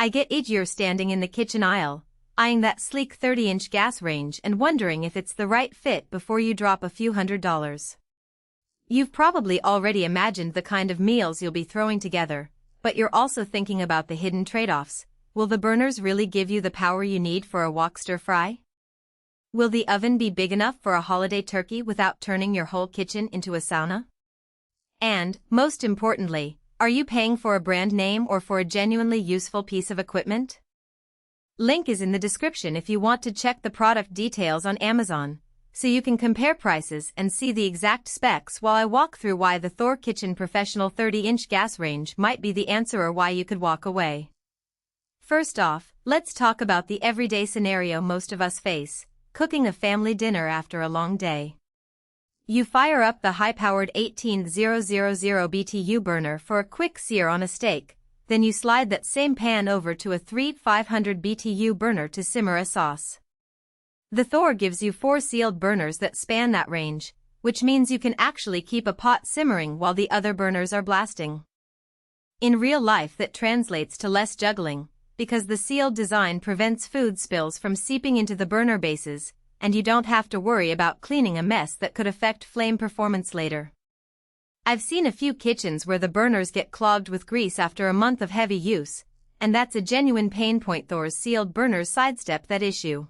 I get it, you're standing in the kitchen aisle, eyeing that sleek 30-inch gas range and wondering if it's the right fit before you drop a few $100s. You've probably already imagined the kind of meals you'll be throwing together, but you're also thinking about the hidden trade-offs. Will the burners really give you the power you need for a wok stir-fry? Will the oven be big enough for a holiday turkey without turning your whole kitchen into a sauna? And, most importantly, are you paying for a brand name or for a genuinely useful piece of equipment? Link is in the description if you want to check the product details on Amazon, so you can compare prices and see the exact specs while I walk through why the THOR Kitchen Professional 30-inch gas range might be the answer or why you could walk away. First off, let's talk about the everyday scenario most of us face: cooking a family dinner after a long day. You fire up the high-powered 18000 BTU burner for a quick sear on a steak, then you slide that same pan over to a 500 BTU burner to simmer a sauce. The THOR gives you 4 sealed burners that span that range, which means you can actually keep a pot simmering while the other burners are blasting. In real life, that translates to less juggling, because the sealed design prevents food spills from seeping into the burner bases, and you don't have to worry about cleaning a mess that could affect flame performance later. I've seen a few kitchens where the burners get clogged with grease after a month of heavy use, and that's a genuine pain point. THOR's sealed burners sidestep that issue.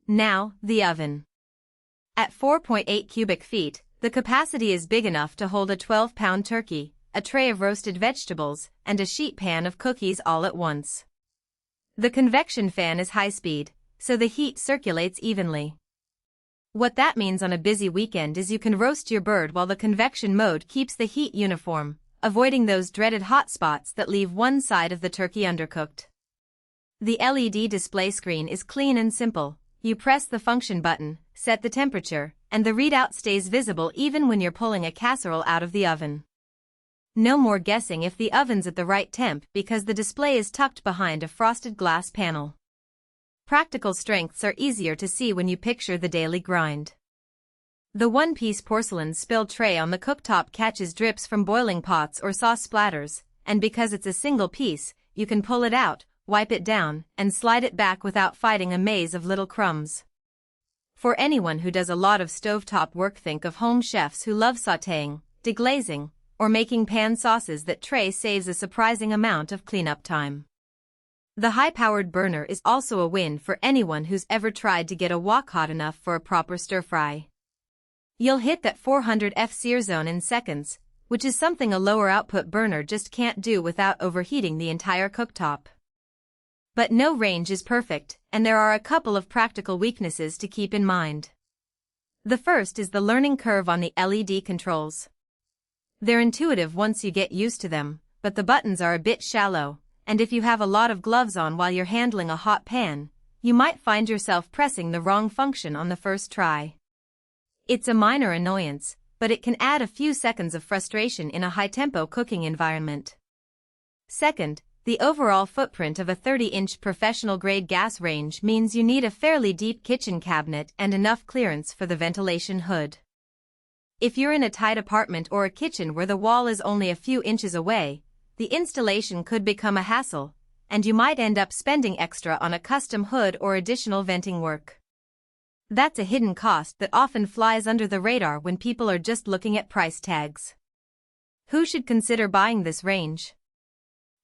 Now, the oven. At 4.8 cubic feet, the capacity is big enough to hold a 12-pound turkey, a tray of roasted vegetables, and a sheet pan of cookies all at once. The convection fan is high-speed, so the heat circulates evenly. What that means on a busy weekend is you can roast your bird while the convection mode keeps the heat uniform, avoiding those dreaded hot spots that leave one side of the turkey undercooked. The LED display screen is clean and simple. You press the function button, set the temperature, and the readout stays visible even when you're pulling a casserole out of the oven. No more guessing if the oven's at the right temp because the display is tucked behind a frosted glass panel. Practical strengths are easier to see when you picture the daily grind. The one-piece porcelain spill tray on the cooktop catches drips from boiling pots or sauce splatters, and because it's a single piece, you can pull it out, wipe it down, and slide it back without fighting a maze of little crumbs. For anyone who does a lot of stovetop work, think of home chefs who love sautéing, deglazing, or making pan sauces. That tray saves a surprising amount of cleanup time. The high-powered burner is also a win for anyone who's ever tried to get a wok hot enough for a proper stir-fry. You'll hit that 400 F sear zone in seconds, which is something a lower-output burner just can't do without overheating the entire cooktop. But no range is perfect, and there are a couple of practical weaknesses to keep in mind. The first is the learning curve on the LED controls. They're intuitive once you get used to them, but the buttons are a bit shallow, and if you have a lot of gloves on while you're handling a hot pan, you might find yourself pressing the wrong function on the first try. It's a minor annoyance, but it can add a few seconds of frustration in a high-tempo cooking environment. Second, the overall footprint of a 30-inch professional-grade gas range means you need a fairly deep kitchen cabinet and enough clearance for the ventilation hood. If you're in a tight apartment or a kitchen where the wall is only a few inches away, the installation could become a hassle, and you might end up spending extra on a custom hood or additional venting work. That's a hidden cost that often flies under the radar when people are just looking at price tags. Who should consider buying this range?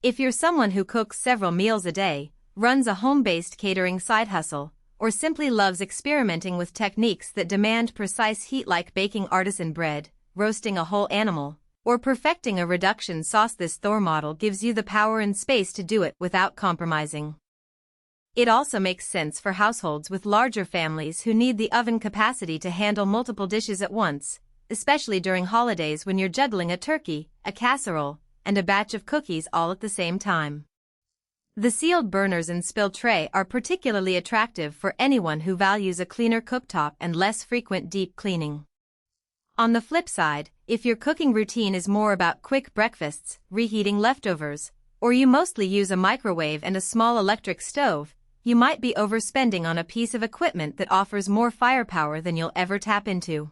If you're someone who cooks several meals a day, runs a home-based catering side hustle, or simply loves experimenting with techniques that demand precise heat like baking artisan bread, roasting a whole animal, or perfecting a reduction sauce, this THOR model gives you the power and space to do it without compromising. It also makes sense for households with larger families who need the oven capacity to handle multiple dishes at once, especially during holidays when you're juggling a turkey, a casserole, and a batch of cookies all at the same time. The sealed burners and spill tray are particularly attractive for anyone who values a cleaner cooktop and less frequent deep cleaning. On the flip side, if your cooking routine is more about quick breakfasts, reheating leftovers, or you mostly use a microwave and a small electric stove, you might be overspending on a piece of equipment that offers more firepower than you'll ever tap into.